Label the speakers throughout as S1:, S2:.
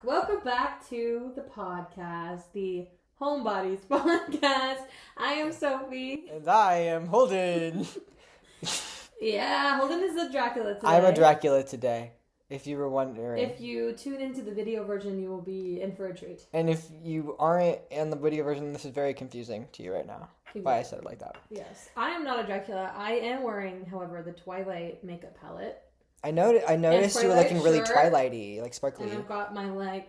S1: Welcome back to the podcast, the Homebodies podcast. I am Sophie.
S2: And I am Holden.
S1: Yeah, Holden is the Dracula today.
S2: I'm a Dracula today, if you were wondering.
S1: If you tune into the video version, you will be in for a treat.
S2: And if you aren't in the video version, this is very confusing to you right now.
S1: Exactly.
S2: Why I said it like that.
S1: Yes. I am not a Dracula. I am wearing, however, the Twilight makeup palette.
S2: I noticed you were looking really
S1: shirt,
S2: Twilighty, like sparkly.
S1: And I've got my,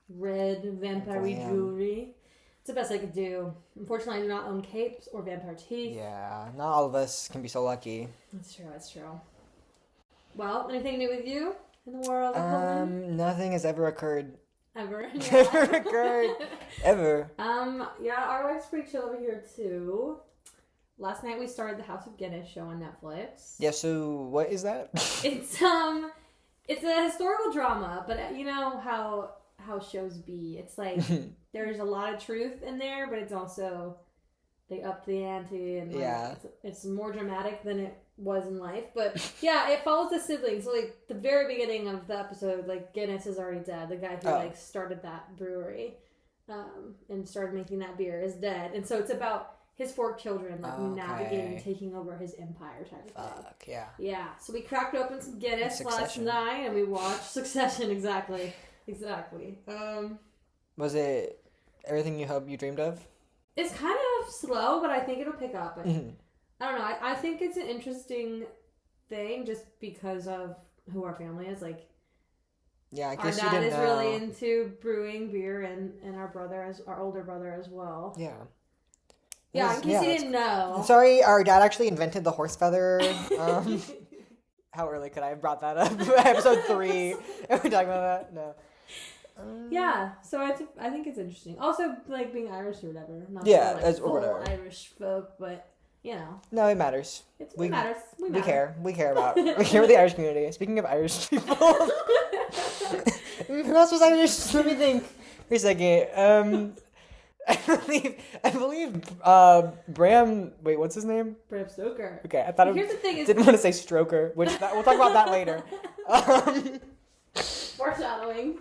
S1: red vampire jewelry. It's the best I could do. Unfortunately, I do not own capes or vampire teeth.
S2: Yeah, not all of us can be so lucky.
S1: That's true. Well, anything new with you in the world?
S2: Nothing has ever occurred.
S1: Ever. Yeah.
S2: Ever occurred. Ever.
S1: Yeah, our life's pretty chill over here too. Last night we started the House of Guinness show on Netflix.
S2: Yeah, so what is that?
S1: It's a historical drama, but you know how shows be. It's like there's a lot of truth in there, but it's also they upped the ante and it's more dramatic than it was in life. But yeah, it follows the siblings. So like the very beginning of the episode, like Guinness is already dead. The guy who started that brewery and started making that beer is dead. And so it's about his 4 children navigating, taking over his empire type of thing.
S2: Yeah.
S1: Yeah. So we cracked open some Guinness last night and we watched Succession. Exactly.
S2: Was it everything you dreamed of?
S1: It's kind of slow, but I think it'll pick up. And I don't know. I think it's an interesting thing just because of who our family is. Like,
S2: yeah, I guess
S1: our dad is
S2: know.
S1: really into brewing beer, and our older brother as well.
S2: Yeah.
S1: Yeah, in case you didn't know.
S2: Sorry, our dad actually invented the horse feather. How early could I have brought that up? Episode 3. Are we talking about that? No.
S1: Yeah, so I think it's interesting. Also, like being Irish or whatever. Not
S2: or whatever.
S1: Irish folk, but you know.
S2: No, it matters.
S1: It matters.
S2: We care. We care about the Irish community. Speaking of Irish people, who else was Irish? Let me think for a second. I believe Bram. Wait, what's his name?
S1: Bram Stoker.
S2: Okay, I thought
S1: Here's the thing is,
S2: didn't want to say Stroker, which we'll talk about that later.
S1: Foreshadowing.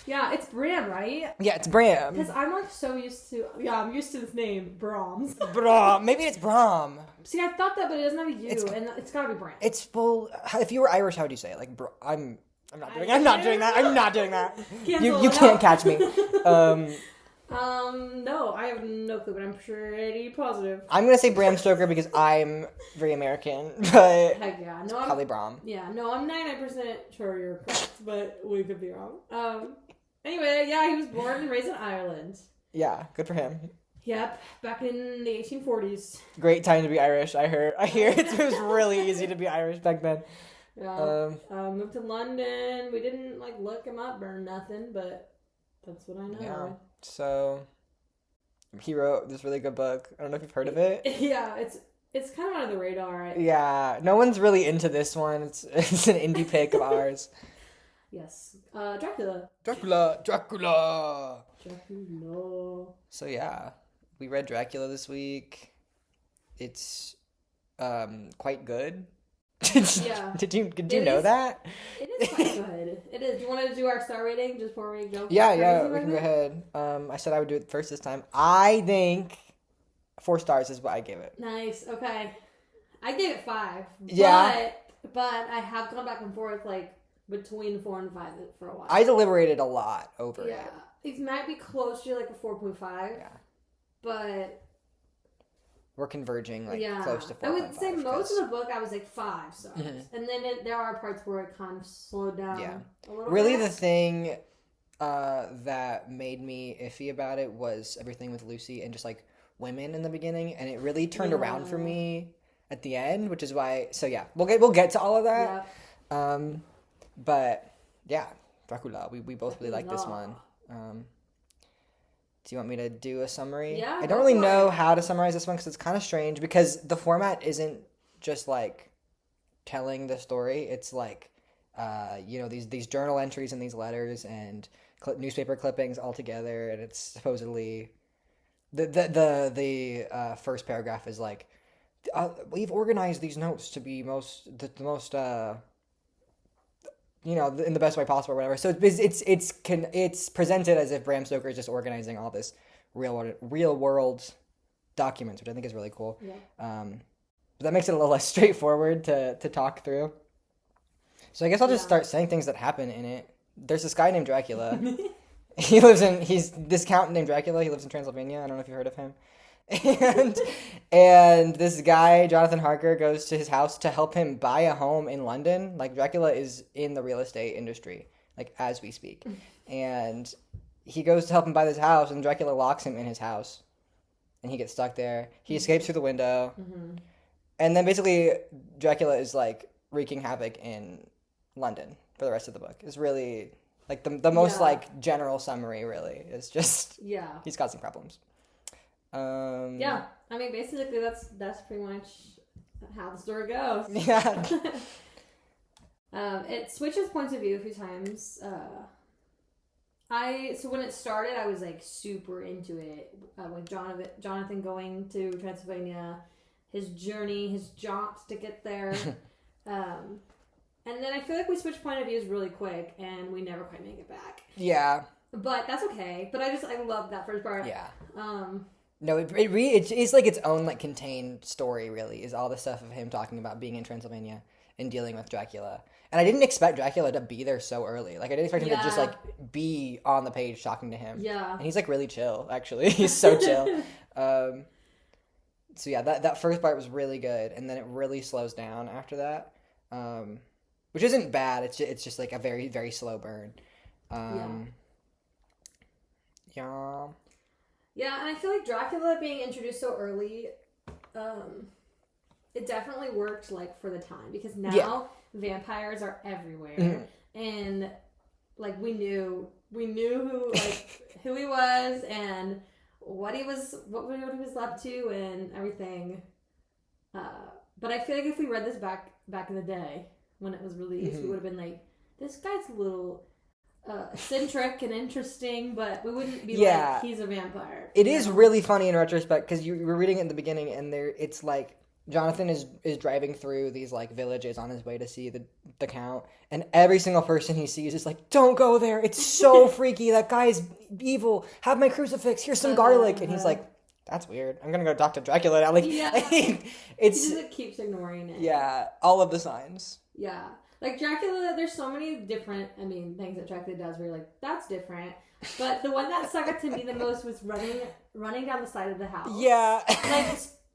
S1: Yeah, it's Bram, right?
S2: Yeah, it's Bram.
S1: Because I'm like so used to. Yeah, I'm used to this name, Brahms.
S2: Bram. Maybe it's Bram.
S1: See, I thought that, but it doesn't have a U, and it's gotta be Bram.
S2: It's full. If you were Irish, how would you say it? Like, I'm not doing that. You can't catch me.
S1: No, I have no clue, but I'm pretty positive.
S2: I'm gonna say Bram Stoker because I'm very American, but
S1: heck yeah, no,
S2: probably Bram.
S1: Yeah, no, I'm 99% sure you're correct, but we could be wrong. Anyway, yeah, he was born and raised in Ireland.
S2: Yeah, good for him.
S1: Yep, back in the 1840s.
S2: Great time to be Irish. I hear it was really easy to be Irish back then.
S1: Yeah, moved to London. We didn't look him up or nothing, but that's what I know.
S2: Yeah. So, he wrote this really good book. I don't know if you've heard of it.
S1: Yeah, it's kind of under the radar. Right?
S2: Yeah, no one's really into this one. It's an indie pick of ours.
S1: Yes. Dracula.
S2: So yeah, we read Dracula this week. It's quite good.
S1: Yeah.
S2: Did you know that?
S1: It is quite good. It is. Do you want to do our star rating just before we go?
S2: Yeah, we can go ahead. I said I would do it first this time. I think 4 stars is what I gave it.
S1: Nice. Okay. I gave it 5.
S2: Yeah.
S1: But I have gone back and forth between 4 and 5 for a while.
S2: I deliberated a lot over it.
S1: Yeah. It might be close to a 4.5. Yeah. But
S2: we're converging close to 4.5.
S1: I would say most of the book I was 5 stars. Mm-hmm. And then there are parts where it kind of slowed down a little
S2: really
S1: bit.
S2: The thing that made me iffy about it was everything with Lucy and just women in the beginning, and it really turned around for me at the end, which is why we'll get to all of that. Yeah. But yeah, Dracula, we both really like this one. Do you want me to do a summary?
S1: Yeah.
S2: I don't really know how to summarize this one because it's kind of strange because the format isn't just telling the story. It's these journal entries and these letters and newspaper clippings all together, and it's supposedly the first paragraph is we've organized these notes to be the most in the best way possible or whatever. So it's presented as if Bram Stoker is just organizing all this real world documents, which I think is really cool.
S1: Yeah.
S2: But that makes it a little less straightforward to talk through. So I guess I'll just start saying things that happen in it. There's this guy named Dracula. He's this count named Dracula. He lives in Transylvania. I don't know if you heard of him. And this guy, Jonathan Harker, goes to his house to help him buy a home in London. Like, Dracula is in the real estate industry, like, as we speak. And he goes to help him buy this house, and Dracula locks him in his house. And he gets stuck there. He escapes through the window. Mm-hmm. And then basically Dracula is, like, wreaking havoc in London for the rest of the book. It's really, like, the most, like, general summary, really. It's just, he's causing problems.
S1: Yeah, I mean, basically that's pretty much how the story goes.
S2: Yeah.
S1: It switches points of view a few times. So when it started, I was like super into it. With Jonathan going to Transylvania, his journey, his jaunt to get there. And then I feel like we switched point of views really quick, and we never quite make it back.
S2: Yeah.
S1: But that's okay. But I love that first part.
S2: Yeah. No, it's like its own, like, contained story, really, is all the stuff of him talking about being in Transylvania and dealing with Dracula. And I didn't expect Dracula to be there so early. Like, I didn't expect him to just, like, be on the page talking to him. Yeah. And he's, like, really chill, actually. He's so chill. So, yeah, that first part was really good. And then it really slows down after that. Which isn't bad. It's just, like, a very, very slow burn. Yeah.
S1: Yeah, and I feel like Dracula being introduced so early, it definitely worked, like, for the time, because now vampires are everywhere, and, like, we knew who he was and what he was up to and everything. But I feel like if we read this back in the day when it was released, we would have been like, this guy's a little eccentric and interesting, but we wouldn't be like, he's a vampire.
S2: It is really funny in retrospect, because you were reading it in the beginning, and it's like Jonathan is driving through these, like, villages on his way to see the count, and every single person he sees is like, don't go there, it's so freaky, that guy's evil, have my crucifix, here's some garlic, and he's like, that's weird, I'm gonna go talk to Dracula now. Like, he
S1: just keeps ignoring it.
S2: Yeah, all of the signs.
S1: Yeah. Like, Dracula, there's so many different, things that Dracula does where you're like, that's different. But the one that stuck out to me the most was running down the side of the house.
S2: Yeah.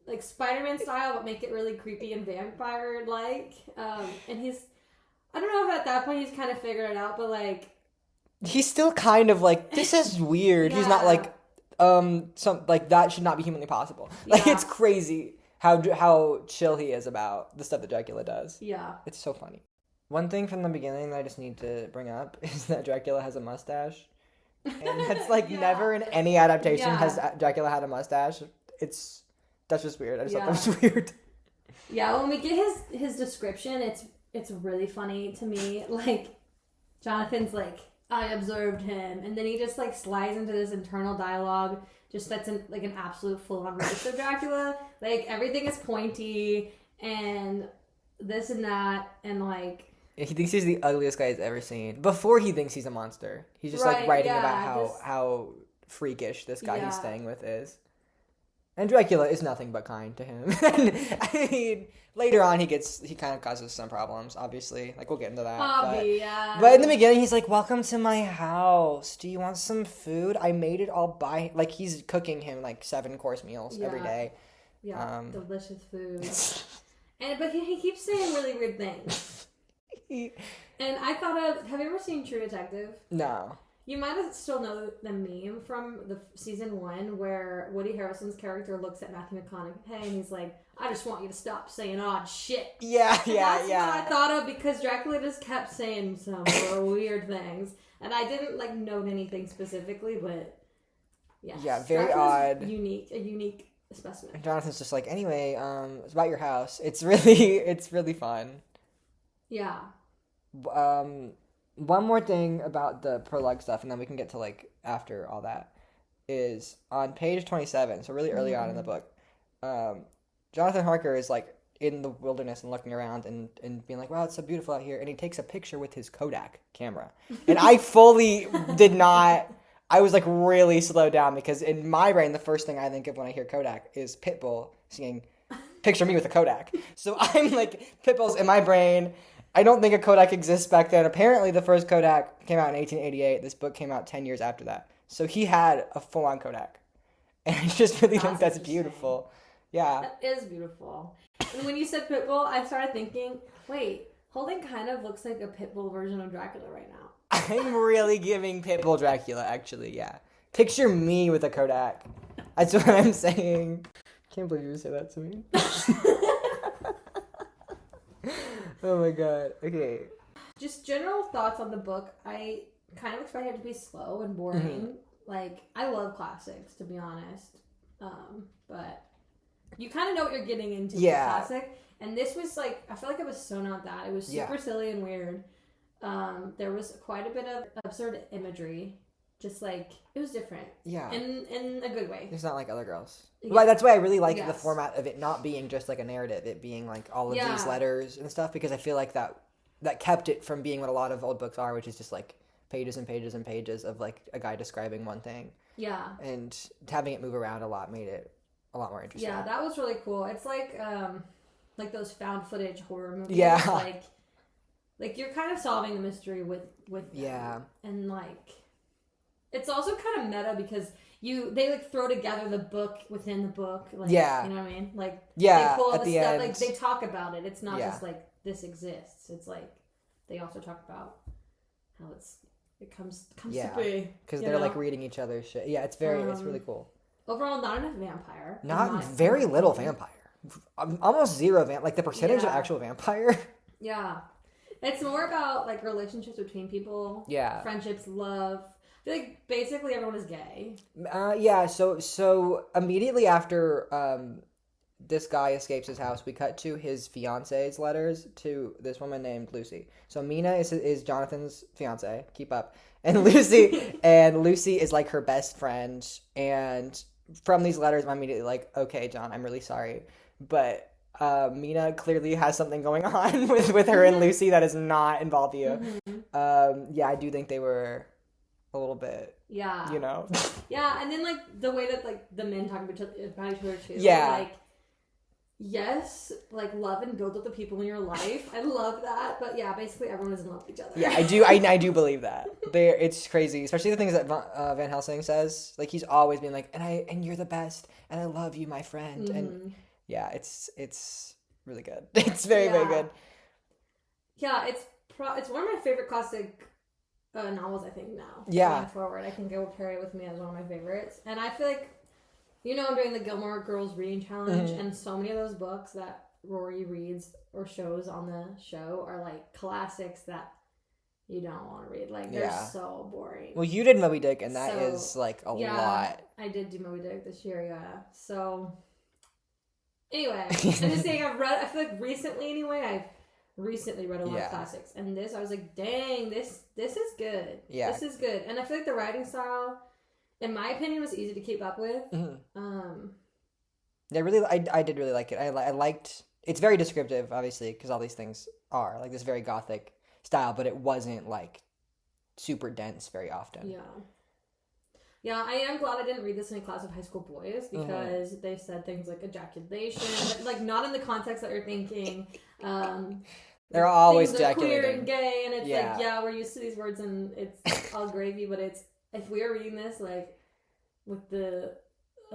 S1: Like Spider-Man style, but make it really creepy and vampire-like. And I don't know if at that point he's kind of figured it out, but, like...
S2: He's still kind of like, this is weird. He's not like, that should not be humanly possible. Like, it's crazy how chill he is about the stuff that Dracula does. Yeah. It's so funny. One thing from the beginning that I just need to bring up is that Dracula has a mustache. And that's, like, never in any adaptation has Dracula had a mustache. That's just weird. I just thought that was weird.
S1: Yeah, when we get his description, it's really funny to me. Like, Jonathan's like, I observed him. And then he just, like, slides into this internal dialogue. Just that's an absolute full-on roast of Dracula. Like, everything is pointy and this and that. And, like...
S2: He thinks he's the ugliest guy he's ever seen. Before he thinks he's a monster. He's just, like, writing about how freakish this guy he's staying with is. And Dracula is nothing but kind to him. I mean, later on he kind of causes some problems, obviously. Like, we'll get into that. But in the beginning, he's like, welcome to my house. Do you want some food? I made it all by... Like, he's cooking him, like, 7-course meals every day.
S1: Yeah, delicious food. But he keeps saying really weird things. And I thought of... Have you ever seen True Detective? No. You might have still know the meme from the season 1 where Woody Harrelson's character looks at Matthew McConaughey and he's like, I just want you to stop saying odd shit. That's what I thought of, because Dracula just kept saying some weird things. And I didn't, like, note anything specifically, but
S2: yeah, very odd.
S1: A unique specimen.
S2: And Jonathan's just like, anyway, it's about your house. It's really fun. Yeah. One more thing about the prologue stuff, and then we can get to, like, after all that, is on page 27, so really early on in the book, Jonathan Harker is, like, in the wilderness and looking around and being like, wow, it's so beautiful out here. And he takes a picture with his Kodak camera. And I fully did not, I was like really slowed down because in my brain, the first thing I think of when I hear Kodak is Pitbull singing, picture me with a Kodak. So I'm like, Pitbull's in my brain. I don't think a Kodak exists back then. Apparently the first Kodak came out in 1888. This book came out 10 years after that. So he had a full-on Kodak. And I just really think that's beautiful. Yeah.
S1: That is beautiful. And when you said Pitbull, I started thinking, wait, Holden kind of looks like a Pitbull version of Dracula right now.
S2: I'm really giving Pitbull Dracula, actually, yeah. Picture me with a Kodak. That's what I'm saying. Can't believe you would say that to me. Oh my god. Okay.
S1: Just general thoughts on the book. I kind of expected it to be slow and boring. Mm-hmm. Like, I love classics, to be honest. But you kind of know what you're getting into with the classic. And this was like, I feel like it was so not that. It was super silly and weird. There was quite a bit of absurd imagery. Just like, it was different. Yeah. In a good way.
S2: It's not like Other Girls. Yeah. Like, that's why I really like the format of it not being just like a narrative. It being like all of these letters and stuff. Because I feel like that kept it from being what a lot of old books are, which is just like pages and pages and pages of like a guy describing one thing. Yeah. And having it move around a lot made it a lot more interesting.
S1: Yeah, that was really cool. It's like those found footage horror movies. Yeah. Like you're kind of solving the mystery with them. Yeah. And like it's also kind of meta because they like throw together the book within the book. Like, yeah. You know what I mean? Like they pull all the stuff. End. Like they talk about it. It's not just like this exists. It's like they also talk about how it comes to be.
S2: Because they're like reading each other's shit. Yeah, it's really cool.
S1: Overall, not enough vampire.
S2: Not very little vampire. Almost zero like the percentage of actual vampire.
S1: Yeah. It's more about like relationships between people. Yeah. Friendships, love. I feel like basically everyone is gay.
S2: Yeah, so immediately after this guy escapes his house, we cut to his fiance's letters to this woman named Lucy. So Mina is Jonathan's fiance. Keep up. And Lucy is like her best friend. And from these letters, I'm immediately like, okay, John, I'm really sorry, but Mina clearly has something going on with her and Lucy that does not involve you. Mm-hmm. Yeah, I do think they were a little bit. Yeah. You know.
S1: Yeah, and then like the way that like the men talk about each other too. Yeah. Like. Yes, like love and build up the people in your life. I love that, but yeah, basically everyone is in love with each other.
S2: Yeah, I do. I do believe that. It's crazy, especially the things that Van Helsing says. Like he's always been like, and you're the best, and I love you, my friend. Mm-hmm. And yeah, it's really good. It's very good.
S1: Yeah, it's one of my favorite classic novels. I think now.
S2: Yeah.
S1: Going forward, I think it will carry it with me as one of my favorites, and I feel like. You know, I'm doing the Gilmore Girls reading challenge, and so many of those books that Rory reads or shows on the show are like classics that you don't want to read. Like, they're so boring.
S2: Well, you did Moby Dick, and that is like a lot.
S1: I did do Moby Dick this year, yeah. So, anyway, I'm just saying I feel like recently anyway, I've recently read a lot of classics. And this, I was like, dang, this is good. Yeah. This is good. And I feel like the writing style... in my opinion, was easy to keep up with. Mm-hmm.
S2: I did really like it. I liked. It's very descriptive, obviously, because all these things are like this very gothic style, but it wasn't like super dense very often.
S1: Yeah. I am glad I didn't read this in a class of high school boys because they said things like ejaculation, but like not in the context that you're thinking.
S2: They're always
S1: ejaculating. Queer and gay, and it's like we're used to these words, and it's all gravy, but it's. If we were reading this, like, with the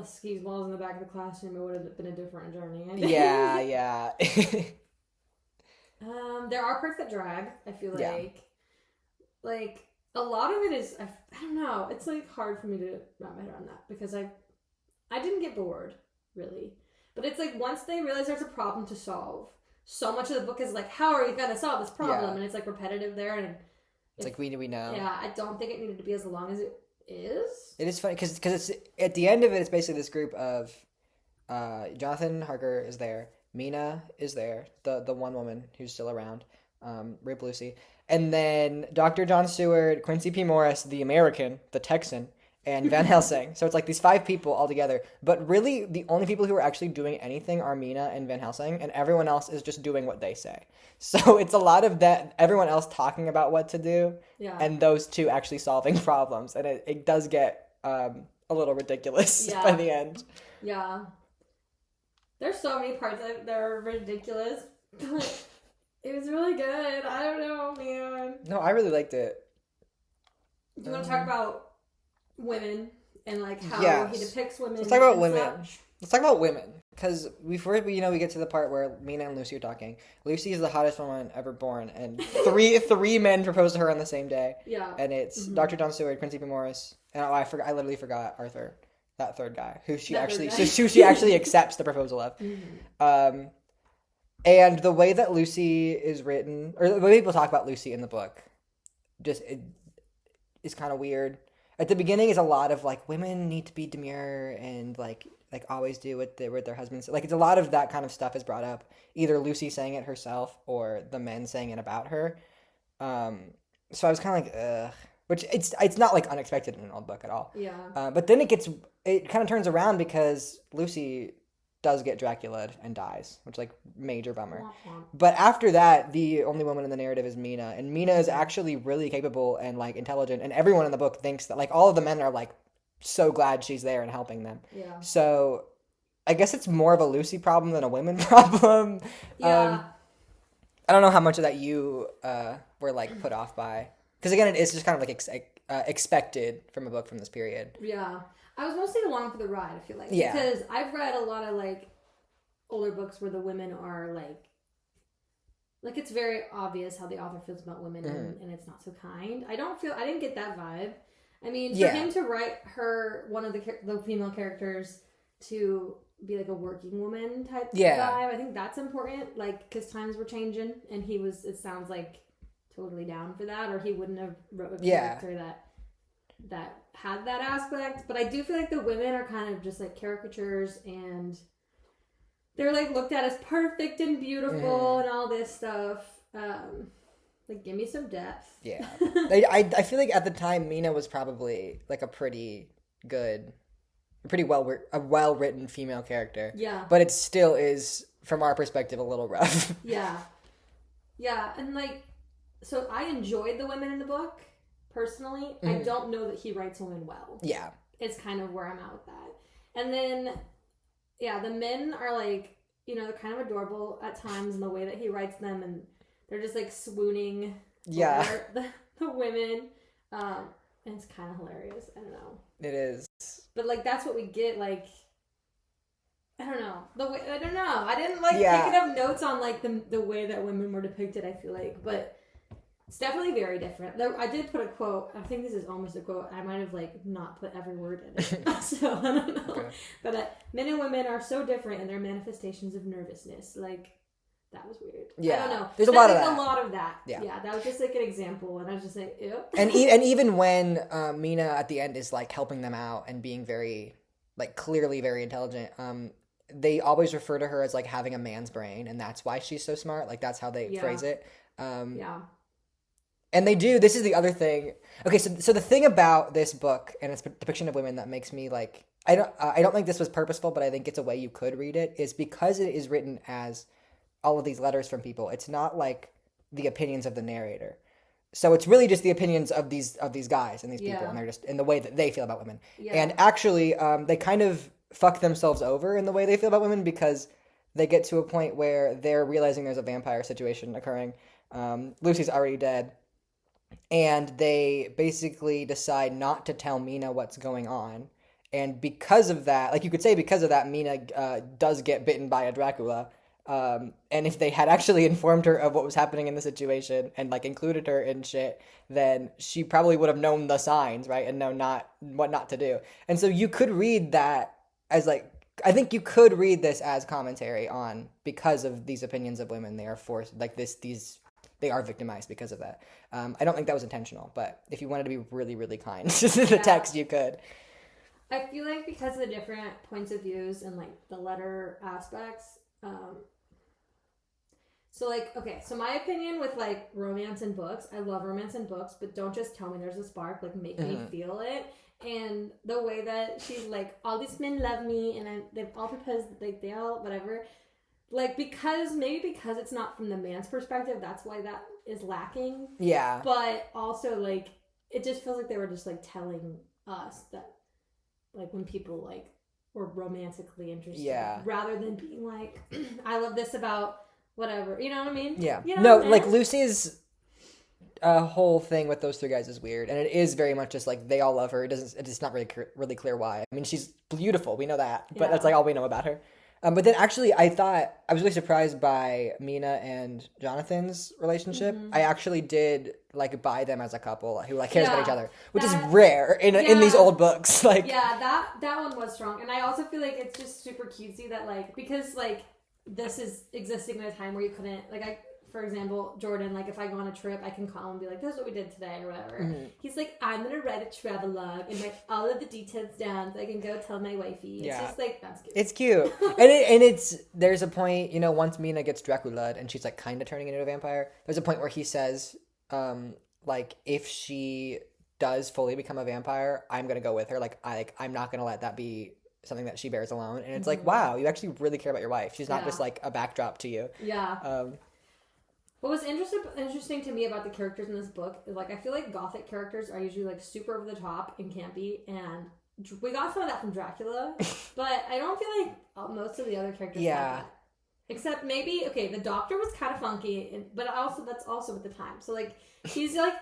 S1: skis balls in the back of the classroom, it would have been a different journey.
S2: Yeah.
S1: There are parts that drag, I feel like. Like, a lot of it is, I don't know, it's, like, hard for me to wrap my head around that, because I didn't get bored, really. But it's, like, once they realize there's a problem to solve, so much of the book is, like, how are you going to solve this problem? And it's, like, repetitive there, and...
S2: It's like we know.
S1: Yeah, I don't think it needed to be as long as it is.
S2: It is funny because it's at the end of it, it's basically this group of Jonathan Harker is there, Mina is there, the one woman who's still around, Rip Lucy, and then Dr. John Seward, Quincy P. Morris, the American, the Texan, and Van Helsing. So it's like these 5 people all together. But really, the only people who are actually doing anything are Mina and Van Helsing, and everyone else is just doing what they say. So it's a lot of that, everyone else talking about what to do,
S1: Yeah.
S2: and those 2 actually solving problems. And it does get a little ridiculous by the end.
S1: Yeah. There's so many parts that are ridiculous, but it was really good. I don't know, man.
S2: No, I really liked it.
S1: Do you want to talk about women and like how he depicts women?
S2: Let's talk about
S1: and
S2: women.
S1: such?
S2: Let's talk about women, because before we get to the part where Mina and Lucy are talking. Lucy is the hottest woman ever born, and three men propose to her on the same day.
S1: Yeah,
S2: and it's Dr. John Stewart, Quincy P. Morris, and I literally forgot Arthur, that third guy, who she actually accepts the proposal of.
S1: Mm-hmm.
S2: And the way that Lucy is written, or the way people talk about Lucy in the book, just is kind of weird. At the beginning is a lot of like women need to be demure and like always do what their husbands like. It's a lot of that kind of stuff is brought up, either Lucy saying it herself or the men saying it about her. So I was kind of like, ugh. Which it's not like unexpected in an old book at all.
S1: Yeah.
S2: But then it kind of turns around because Lucy does get Dracula and dies, which like major bummer. But after that, the only woman in the narrative is Mina, and Mina is actually really capable and like intelligent, and everyone in the book thinks that, like, all of the men are like so glad she's there and helping them.
S1: Yeah.
S2: So I guess it's more of a Lucy problem than a women problem.
S1: Yeah.
S2: I don't know how much of that you were like put off by, because again, it's just kind of like expected from a book from this period.
S1: Yeah. I was mostly along for the ride, I feel like.
S2: Yeah.
S1: Because I've read a lot of, like, older books where the women are, like, it's very obvious how the author feels about women, and it's not so kind. I didn't get that vibe. I mean, for him to write her, one of the female characters, to be, like, a working woman type vibe, I think that's important, like, because times were changing, and it sounds like, totally down for that, or he wouldn't have wrote a character that had that aspect. But I do feel like the women are kind of just like caricatures, and they're like looked at as perfect and beautiful and all this stuff. Like, give me some depth.
S2: Yeah. I feel like at the time Mina was probably like a pretty well written female character.
S1: Yeah.
S2: But it still is, from our perspective, a little rough.
S1: Yeah. Yeah, and like, so I enjoyed the women in the book. Personally, I don't know that he writes women well.
S2: Yeah.
S1: It's kind of where I'm at with that. And then, the men are like, they're kind of adorable at times in the way that he writes them, and they're just like swooning over the women. And it's kind of hilarious. I don't know.
S2: It is.
S1: But like, that's what we get. Like, I don't know. I don't know. I didn't like picking up notes on like the way that women were depicted, I feel like, but it's definitely very different. I did put a quote. I think this is almost a quote. I might have like not put every word in it, so I don't know. Okay. But men and women are so different in their manifestations of nervousness. Like, that was weird. Yeah, I don't know.
S2: There's a lot of that.
S1: Yeah, that was just like an example, and I was just like, ew.
S2: And even when Mina at the end is like helping them out and being very, like, clearly very intelligent, they always refer to her as like having a man's brain, and that's why she's so smart. Like, that's how they phrase it. And they do. This is the other thing. Okay, so the thing about this book and its depiction of women that makes me like, I don't think this was purposeful, but I think it's a way you could read it, is because it is written as all of these letters from people. It's not like the opinions of the narrator. So it's really just the opinions of these guys and these people, and they're just in the way that they feel about women. Yeah. And actually, they kind of fuck themselves over in the way they feel about women, because they get to a point where they're realizing there's a vampire situation occurring. Lucy's already dead. And they basically decide not to tell Mina what's going on. And because of that, like, you could say because of that, Mina does get bitten by a Dracula. And if they had actually informed her of what was happening in the situation and like included her in shit, then she probably would have known the signs, right? And known what not to do. And so you could read that as like, I think you could read this as commentary on, because of these opinions of women, they are forced, like they are victimized because of that. I don't think that was intentional, but if you wanted to be really, really kind to the text, you could.
S1: I feel like because of the different points of views and like the letter aspects, So, like, okay, so my opinion with, like, romance in books, I love romance in books, but don't just tell me there's a spark, like, make me feel it. And the way that she's like, all these men love me, and they've all proposed, like, they all, whatever. Like, because it's not from the man's perspective, that's why that is lacking.
S2: Yeah.
S1: But also, like, it just feels like they were just, like, telling us that, like, when people, like, were romantically interested.
S2: Yeah.
S1: Rather than being like, I love this about whatever. You know what I mean?
S2: Yeah.
S1: You know
S2: No,
S1: what I mean?
S2: like, Lucy's whole thing with those three guys is weird. And it is very much just, like, they all love her. It's not really clear why. I mean, she's beautiful. We know that. But that's, like, all we know about her. But then actually, I was really surprised by Mina and Jonathan's relationship. I actually did, like, buy them as a couple who, like, cares about each other, which is rare in these old books. Like,
S1: yeah, that one was strong. And I also feel like it's just super cutesy that, like, because, like, this is existing in a time where you couldn't, like, for example, Jordan, like, if I go on a trip, I can call him and be like, this is what we did today, or whatever. He's like, I'm going to write a travelogue and write all of the details down so I can go tell my wifey. It's just, like, that's cute.
S2: It's cute. and there's a point, you know, once Mina gets Dracula and she's, like, kind of turning into a vampire, there's a point where he says, like, if she does fully become a vampire, I'm going to go with her. Like, I'm not going to let that be something that she bears alone. And it's like, wow, you actually really care about your wife. She's not just, like, a backdrop to you.
S1: Yeah. What was interesting to me about the characters in this book is, like, I feel like gothic characters are usually, like, super over the top and campy, and we got some of that from Dracula, but I don't feel like most of the other characters have that. Except maybe, okay, the Doctor was kind of funky, but that's also at the time. So, like, he's like,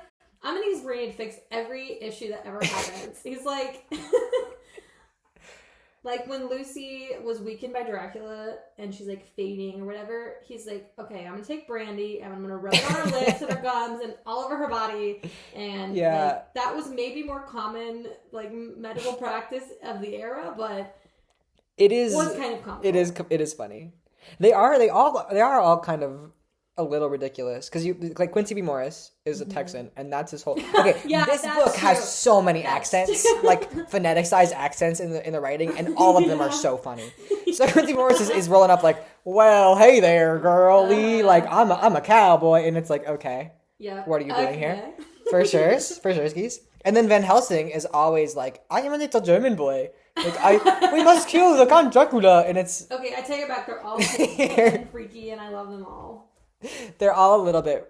S1: I'm gonna use brain to fix every issue that ever happens. He's like... Like, when Lucy was weakened by Dracula and she's, like, fading or whatever, he's like, okay, I'm going to take brandy and I'm going to rub it on her lips and her gums and all over her body. And like, that was maybe more common, like, medical practice of the era, but
S2: it was
S1: kind of comical.
S2: It is funny. They are all kind of a little ridiculous because like Quincy B. Morris is a Texan and that's his whole this book has so many accents like phonetic-sized accents in the writing, and all of them are so funny. So Quincy Morris is rolling up like, well, hey there, girlie, like I'm a cowboy, and it's like, okay, what are you doing here? For sure skis. And then Van Helsing is always like, I am a little German boy, like we must kill the Count Dracula, and it's
S1: okay, I take it back, they're all and freaky and I love them all.
S2: They're all a little bit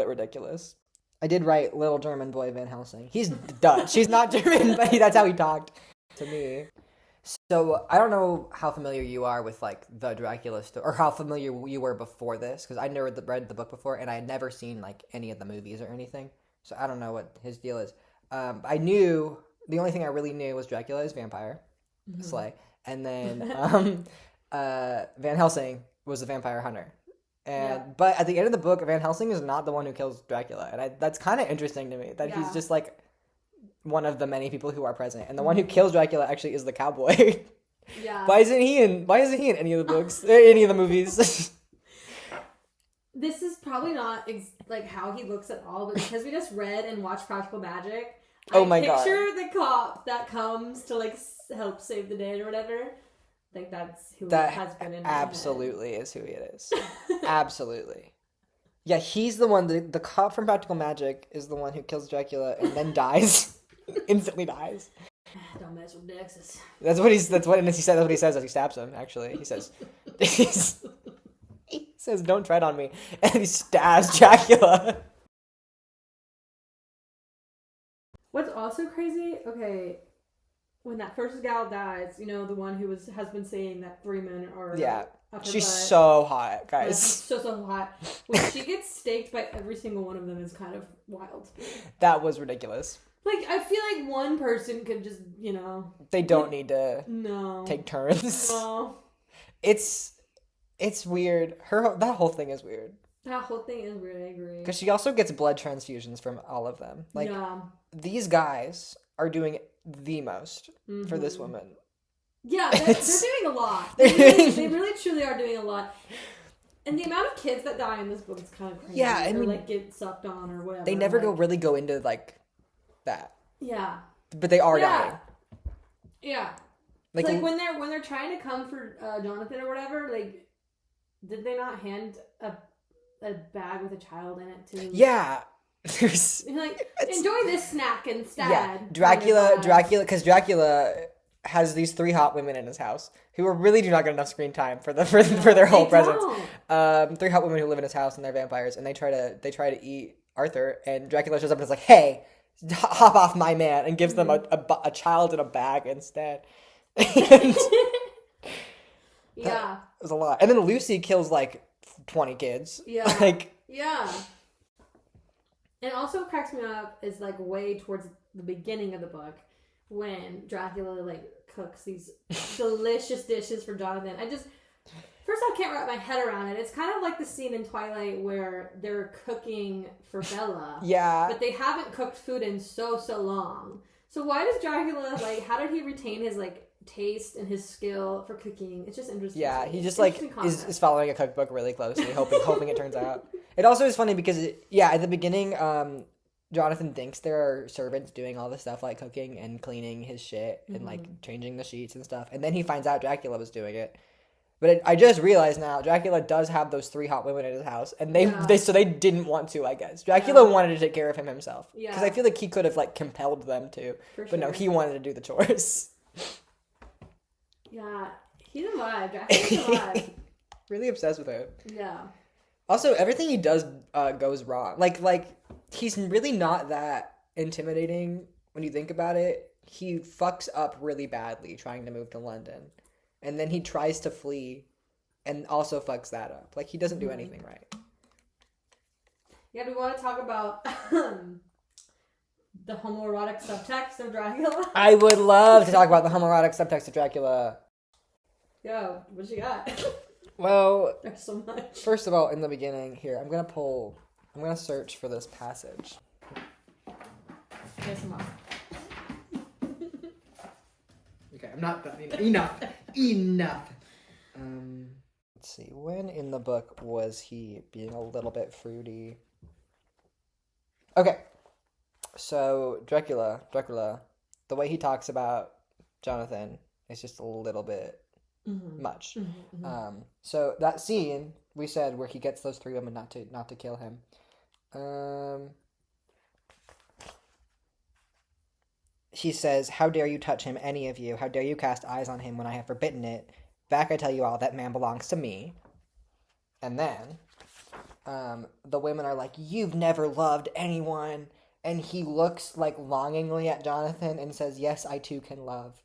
S2: ridiculous. I did write Little German Boy Van Helsing. He's Dutch. He's not German, but that's how he talked to me. So I don't know how familiar you are with like the Dracula story, or how familiar you were before this, because I never read the book before, and I had never seen like any of the movies or anything. So I don't know what his deal is. I knew the only thing I really knew was Dracula is vampire, slay, and then Van Helsing was a vampire hunter. But at the end of the book, Van Helsing is not the one who kills Dracula, and that's kind of interesting to me that he's just like one of the many people who are present, and the one who kills Dracula actually is the cowboy.
S1: Yeah.
S2: Why isn't he in any of the books, any of the movies?
S1: This is probably not like how he looks at all, but because we just read and watched Practical Magic, I picture the cop that comes to like help save the day or whatever. Like that's who has been in my
S2: absolutely head. Is who it is. Absolutely. Yeah, he's the one. The cop from Practical Magic is the one who kills Dracula and then dies, instantly dies.
S1: Don't mess with Dexys.
S2: That's what he says as he stabs him. Actually, he says, he says, "Don't tread on me," and he stabs Dracula.
S1: What's also crazy? Okay. When that first gal dies, you know, the one who has been saying that 3 men are up her
S2: she's
S1: butt.
S2: so hot, guys.
S1: Yeah, so hot. When she gets staked by every single one of them is kind of wild.
S2: That was ridiculous.
S1: Like, I feel like one person could just, you know...
S2: They don't need to take turns.
S1: No.
S2: It's weird. That whole thing is weird.
S1: That whole thing is weird, I agree.
S2: Because she also gets blood transfusions from all of them. Like, these guys are doing the most for this woman.
S1: Yeah, they're doing a lot. They really truly are doing a lot. And the amount of kids that die in this book is kind of crazy. Yeah, I mean, like get sucked on or whatever.
S2: They never really go into like that.
S1: Yeah.
S2: But they are dying.
S1: Yeah. Like when they're trying to come for Jonathan or whatever, like did they not hand a a bag with a child in it too.
S2: Yeah. There's
S1: Like, enjoy this snack instead.
S2: yeah, Dracula, because Dracula has these 3 hot women in his house who really do not get enough screen time for their whole presence. 3 hot women who live in his house and they're vampires, and they try to eat Arthur, and Dracula shows up and is like, "Hey, hop off my man," and gives them a child in a bag instead. And
S1: yeah,
S2: it was a lot. And then Lucy kills like 20 kids.
S1: Yeah,
S2: like
S1: yeah. And also what cracks me up is like way towards the beginning of the book when Dracula like cooks these delicious dishes for Jonathan. First I can't wrap my head around it. It's kind of like the scene in Twilight where they're cooking for Bella.
S2: Yeah.
S1: But they haven't cooked food in so long. So why does Dracula, like, how did he retain his, like, taste and his skill for cooking? It's just interesting.
S2: Yeah, he just, like, is following a cookbook really closely, hoping it turns out. It also is funny because, at the beginning, Jonathan thinks there are servants doing all the stuff, like cooking and cleaning his shit and, like, changing the sheets and stuff. And then he finds out Dracula was doing it. But I just realized now, Dracula does have those 3 hot women in his house, and they didn't want to, I guess. Dracula wanted to take care of him himself. Yeah. Because I feel like he could have, like, compelled them to. But no, he wanted to do the chores.
S1: Yeah. He's a vibe. Dracula's a vibe.
S2: Really obsessed with it.
S1: Yeah.
S2: Also, everything he does goes wrong. Like, he's really not that intimidating when you think about it. He fucks up really badly trying to move to London. And then he tries to flee and also fucks that up. Like, he doesn't do anything right.
S1: Yeah, do we want to talk about the homoerotic subtext of Dracula?
S2: I would love to talk about the homoerotic subtext of Dracula.
S1: Yo, what you got?
S2: Well,
S1: there's so much.
S2: First of all, in the beginning, here, I'm going to search for this passage.
S1: Yes, Mom.
S2: Okay, I'm not done. Enough. Enough. Let's see. When in the book was he being a little bit fruity? Okay. So, Dracula, the way he talks about Jonathan is just a little bit much. So, that scene, we said, where he gets those 3 women not to kill him. He says, "How dare you touch him, any of you? How dare you cast eyes on him when I have forbidden it? Back I tell you all, that man belongs to me." And then, the women are like, "You've never loved anyone." And he looks, like, longingly at Jonathan and says, "Yes, I too can love.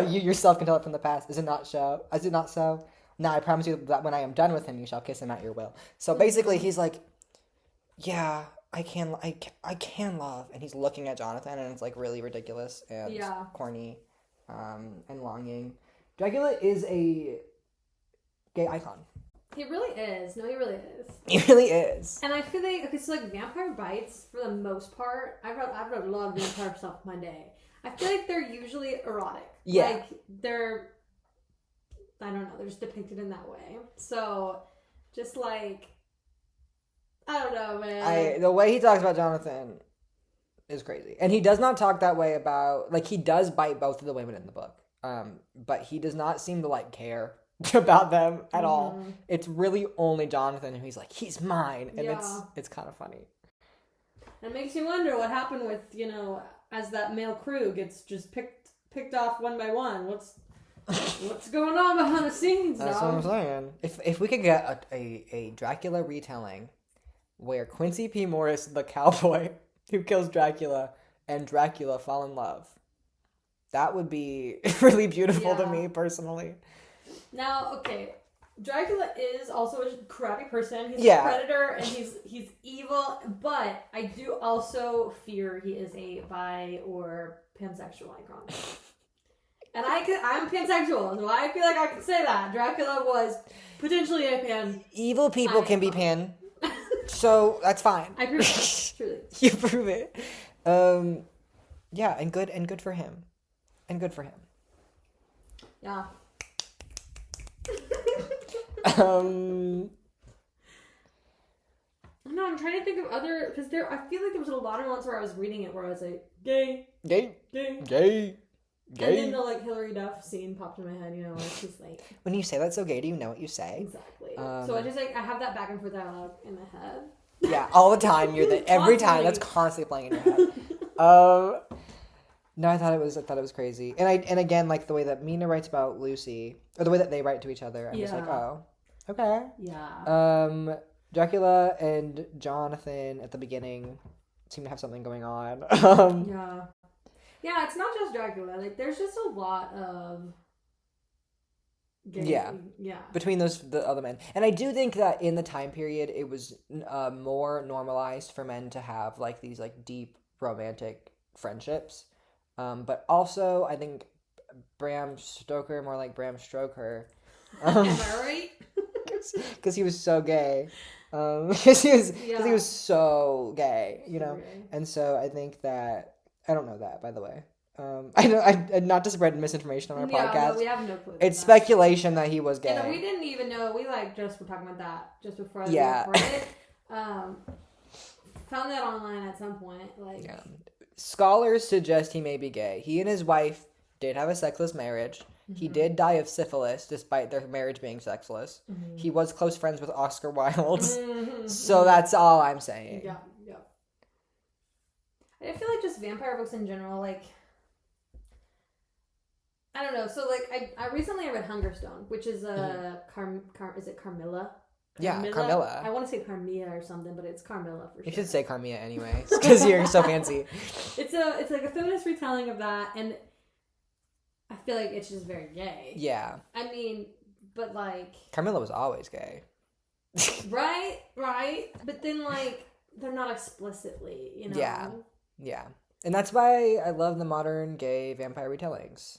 S2: You yourself can tell it from the past. Is it not so? Is it not so? Now I promise you that when I am done with him, you shall kiss him at your will." So basically, he's like, yeah, I can love. And he's looking at Jonathan, and it's, like, really ridiculous and corny and longing. Dracula is a gay icon.
S1: He really is. No, he really is.
S2: He really is.
S1: And I feel like, okay, so, like, vampire bites, for the most part, I've read a lot of vampire stuff in my day. I feel like they're usually erotic.
S2: Yeah.
S1: Like, they're, I don't know, they're just depicted in that way. So, just, like, I don't know, man.
S2: The way he talks about Jonathan is crazy. And he does not talk that way about, like, he does bite both of the women in the book. But he does not seem to, like, care about them at all. It's really only Jonathan who he's like, he's mine. And it's kind of funny.
S1: It makes you wonder what happened with, as that male crew gets just picked off one by one. What's going on behind the scenes,
S2: That's what I'm saying. If we could get a Dracula retelling where Quincy P. Morris, the cowboy who kills Dracula, and Dracula fall in love, that would be really beautiful to me, personally.
S1: Now, okay, Dracula is also a crappy person. He's a predator, and he's evil, but I do also fear he is a bi or pansexual icon. And I'm pansexual, so I feel like I can say that. Dracula was potentially a pan.
S2: Evil people can be pan. So that's fine.
S1: I prove it. Truly.
S2: You prove it. Yeah, and good for him. And good for him.
S1: Yeah. No, I'm trying to think of other, because I feel like there was a lot of ones where I was reading it where I was like, gay. Gay. And then the like Hillary Duff scene popped in my head, you know, where she's like,
S2: when you say that's so gay, do you know what you say?
S1: Exactly. So I just like I have that back and forth dialogue in my head.
S2: Yeah, all the time. Every time that's constantly playing in your head. No, I thought it was crazy. And again, like the way that Mina writes about Lucy, or the way that they write to each other, I'm just like, oh, okay.
S1: Yeah.
S2: Dracula and Jonathan at the beginning seem to have something going on.
S1: Yeah. Yeah, it's not just Dracula. Like, there's just a lot of gay. Yeah.
S2: Between the other men. And I do think that in the time period, it was more normalized for men to have, like, these, like, deep romantic friendships. But also, I think Bram Stoker, more like Bram Stoker.
S1: Am I right?
S2: Because he was so gay. Because he was so gay, you know?
S1: Gay.
S2: And so I think that... I don't know that, by the way. I know, I not to spread misinformation on our podcast.
S1: No, we have no clue.
S2: It's speculation that he was gay.
S1: And we didn't even know. We like just were talking about that just before we recorded. Found that online at some point. Like,
S2: scholars suggest he may be gay. He and his wife did have a sexless marriage. Mm-hmm. He did die of syphilis, despite their marriage being sexless. Mm-hmm. He was close friends with Oscar Wilde. Mm-hmm. So that's all I'm saying.
S1: Yeah. I feel like just vampire books in general, like, I don't know. So, like, I recently read Hungerstone, which is is it Carmilla?
S2: Yeah, Carmilla.
S1: I want to say Carmilla or something, but it's Carmilla for sure.
S2: You should say Carmilla anyway, because you're so fancy.
S1: It's like a feminist retelling of that, and I feel like it's just very gay.
S2: Yeah.
S1: I mean, but like...
S2: Carmilla was always gay.
S1: Right. But then, like, they're not explicitly, you know?
S2: Yeah. And that's why I love the modern gay vampire retellings.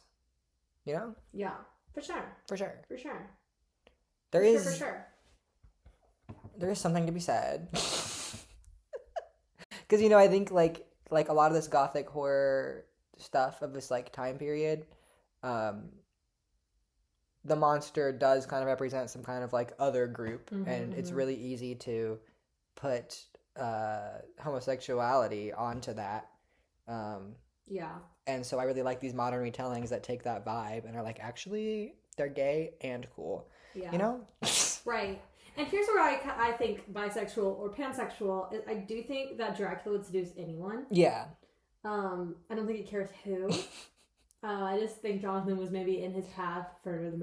S2: You know?
S1: Yeah. For sure.
S2: There is something to be said. Because, you know, I think, like a lot of this gothic horror stuff of this, like, time period, the monster does kind of represent some kind of, like, other group. Mm-hmm, and it's really easy to put... homosexuality onto that. And so I really like these modern retellings that take that vibe and are like, actually, they're gay and cool. Yeah. You know?
S1: Right. And here's where I think bisexual or pansexual is, I do think that Dracula would seduce anyone. Yeah. I don't think it cares who. I just think Jonathan was maybe in his path for the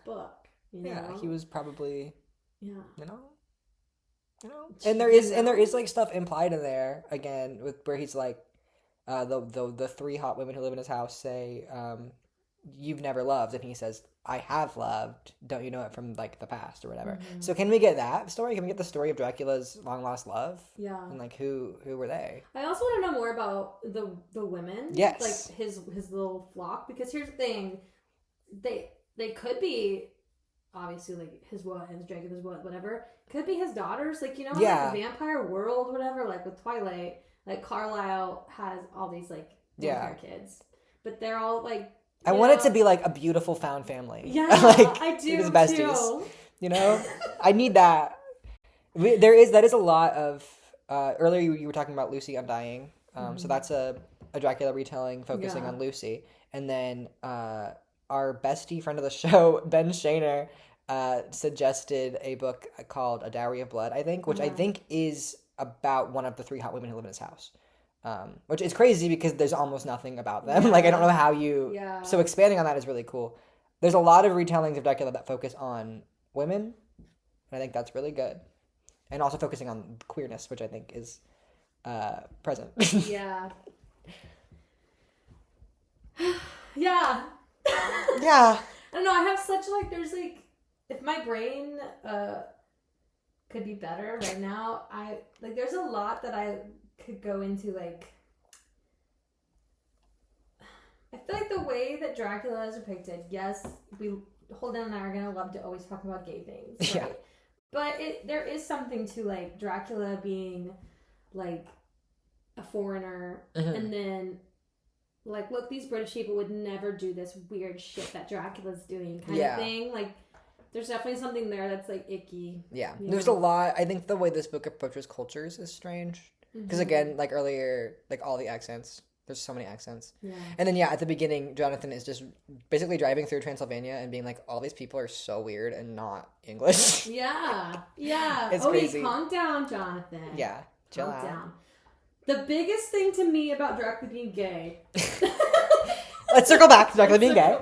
S1: book. You know?
S2: Yeah, he was probably, you know?
S1: Jeez,
S2: and there is like stuff implied in there again with where he's like, the three hot women who live in his house say, "You've never loved," and he says, "I have loved. Don't you know it from like the past or whatever?" Mm-hmm. So can we get that story? Can we get the story of Dracula's long lost love? Yeah. And like who were they?
S1: I also want to know more about the women.
S2: Yes.
S1: Like his little flock, because here's the thing, they could be. Obviously, like, his Dracula's whatever. Could be his daughters. Like, you know, like the vampire world, whatever, like, with Twilight, like, Carlisle has all these, like, vampire kids. But they're all, like...
S2: I want it to be, like, a beautiful found family.
S1: Yeah,
S2: like,
S1: I do,
S2: his besties, too. You know? I need that. That is a lot of... earlier you were talking about Lucy Undying. So that's a Dracula retelling focusing on Lucy. And then... our bestie friend of the show, Ben Shaner, suggested a book called A Dowry of Blood, I think, which I think is about one of the three hot women who live in his house. Which is crazy because there's almost nothing about them. Yeah. Like, I don't know how you... Yeah. So expanding on that is really cool. There's a lot of retellings of Dracula that focus on women, and I think that's really good. And also focusing on queerness, which I think is present.
S1: Yeah. Yeah.
S2: Yeah.
S1: I don't know, I have such, like, there's, like, if my brain could be better right now, there's a lot that I could go into, like, I feel like the way that Dracula is depicted, yes, Holden and I are gonna love to always talk about gay things, right? Yeah. But there is something to, like, Dracula being, like, a foreigner, and then... Like, look, these British people would never do this weird shit that Dracula's doing kind of thing. Like, there's definitely something there that's, like, icky.
S2: Yeah. There's a lot. I think the way this book approaches cultures is strange. Because, again, like, earlier, like, all the accents There's so many accents.
S1: Yeah.
S2: And then, at the beginning, Jonathan is just basically driving through Transylvania and being like, all these people are so weird and not English.
S1: Yeah. Yeah.
S2: It's crazy.
S1: Calm down, Jonathan.
S2: Yeah. Chill
S1: calm
S2: out.
S1: down. The biggest thing to me about Dracula being gay.
S2: Let's circle back to Dracula being gay.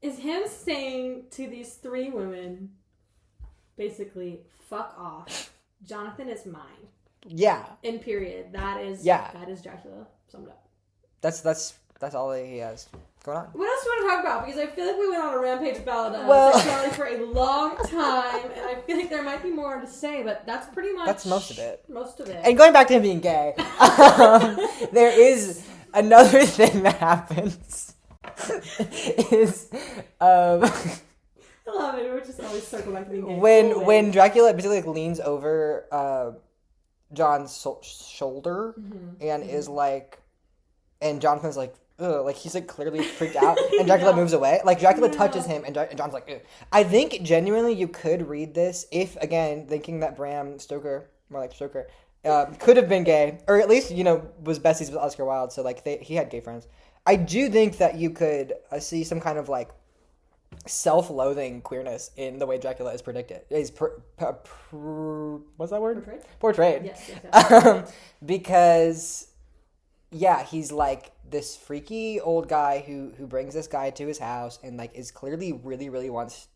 S1: Is him saying to these 3 women, basically, fuck off. Jonathan is mine.
S2: Yeah.
S1: In period. That is Dracula. Summed up.
S2: That's all he has going on.
S1: What else do you want to talk about? Because I feel like we went on a rampage about sexuality for a long time, and I feel like there might be more to say, but that's pretty much...
S2: That's most of it.
S1: And
S2: going back to him being gay, there is another thing that happens.
S1: I love it. We're just always circle back to being gay.
S2: When Dracula basically leans over John's shoulder and is like... And Jonathan's like, ugh, like he's like clearly freaked out, and Dracula moves away. Like Dracula touches him, and John's like, ugh. I think genuinely you could read this if, again, thinking that Bram Stoker, more like Stoker, could have been gay, or at least was besties with Oscar Wilde, so like he had gay friends. I do think that you could see some kind of like self-loathing queerness in the way Dracula is predicted. What's that word? Portrayed. Yes. Because. Yeah, he's like this freaky old guy who brings this guy to his house and like is clearly really, really wants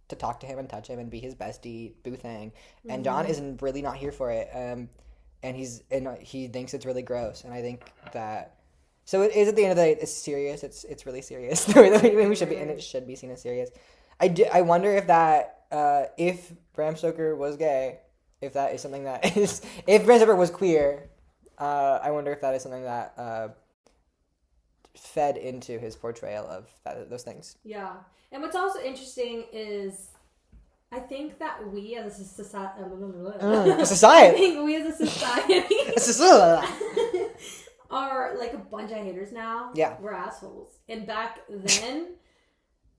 S2: to talk to him and touch him and be his bestie, boo thing. And John is really not here for it. And he thinks it's really gross. And I think that so it is at the end of the day, it's serious. It's really serious the way that we should be, and it should be seen as serious. I wonder if that if Bram Stoker was gay, if that is something that is if Bram Stoker was queer. I wonder if that is something that fed into his portrayal of those things. Yeah.
S1: And what's also interesting is I think that we as a society...
S2: I think
S1: we as a society are like a bunch of haters now.
S2: Yeah.
S1: We're assholes. And back then,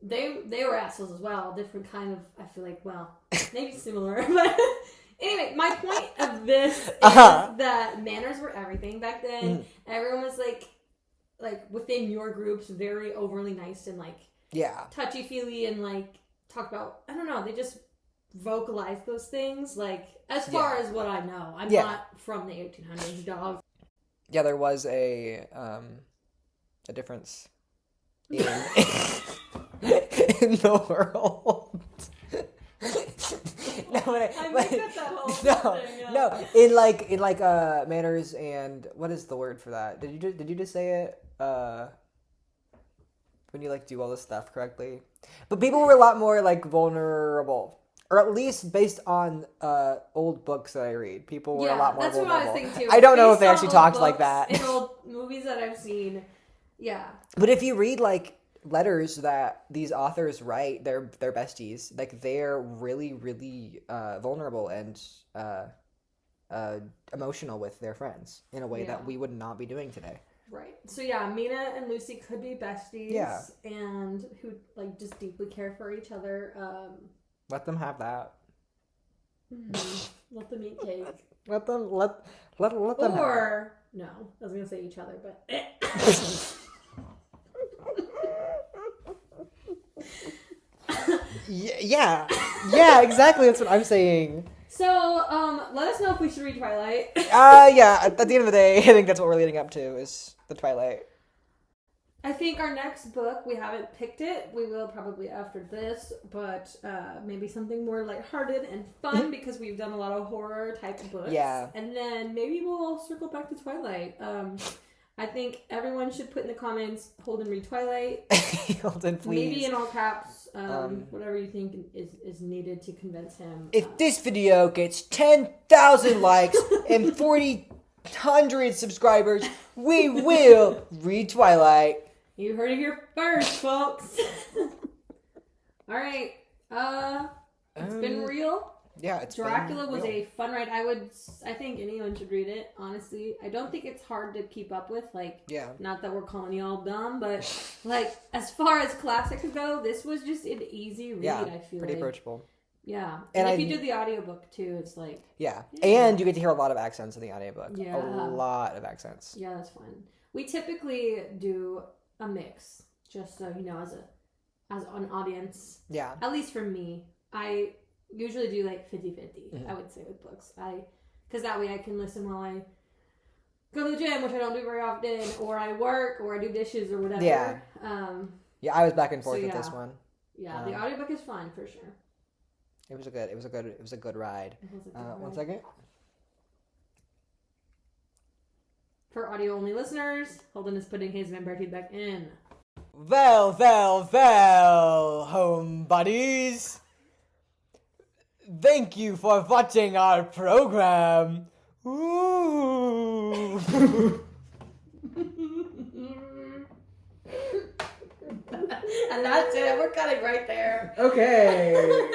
S1: they were assholes as well. Different kind of, I feel like, well, maybe similar, but... Anyway, my point of this is that manners were everything back then. Everyone was like within your groups, very overly nice and like touchy feely and like talk about, I don't know, they just vocalize those things. Like as far as what I know, I'm not from the 1800s, dog.
S2: Yeah, there was a difference in in the world. In like manners and what is the word for that? Did you just say it? When you like do all this stuff correctly, but people were a lot more like vulnerable, or at least based on old books that I read, people were a lot more vulnerable. That's what I was thinking too. I don't know if they actually talked like that
S1: in old movies that I've seen. Yeah,
S2: but if you read like letters that these authors write, they're besties, like they're really, really vulnerable and emotional with their friends in a way that we would not be doing today.
S1: Right. So yeah, Mina and Lucy could be besties, and who like just deeply care for each other.
S2: Let them have that.
S1: Let them eat cake.
S2: Let them have
S1: or no, I was gonna say each other, but.
S2: Yeah, exactly. That's what I'm saying.
S1: So, let us know if we should read Twilight.
S2: Yeah. At the end of the day, I think that's what we're leading up to is the Twilight.
S1: I think our next book, we haven't picked it. We will probably after this, but maybe something more lighthearted and fun because we've done a lot of horror type of books. Yeah. And then maybe we'll circle back to Twilight. I think everyone should put in the comments, Holden read Twilight.
S2: Holden, please.
S1: Maybe in all caps, whatever you think is needed to convince him.
S2: If this video gets 10,000 likes and 4,000 subscribers, we will read Twilight.
S1: You heard it here first, folks. All right. It's been real.
S2: Yeah, it's
S1: Dracula was a fun ride. I think anyone should read it, honestly. I don't think it's hard to keep up with. Not that we're calling you all dumb, but as far as classics go, this was just an easy read, I feel
S2: pretty approachable.
S1: Yeah.
S2: And
S1: if you do the audiobook too, it's like...
S2: Yeah. And you get to hear a lot of accents in the audiobook.
S1: Yeah.
S2: A lot of accents.
S1: Yeah, that's fun. We typically do a mix, just so, as an audience.
S2: Yeah.
S1: At least for me. I usually do like 50-50, I would say, with books. Because that way I can listen while I go to the gym, which I don't do very often, or I work, or I do dishes, or whatever.
S2: Yeah. Yeah, I was back and forth with this one.
S1: Yeah, the audiobook is fun for sure.
S2: It was a good ride. One second.
S1: For audio only listeners, Holden is putting his vampire teeth back in.
S2: Well, home buddies. Thank you for watching our program. Ooh.
S1: And that's it. We're cutting right there.
S2: Okay.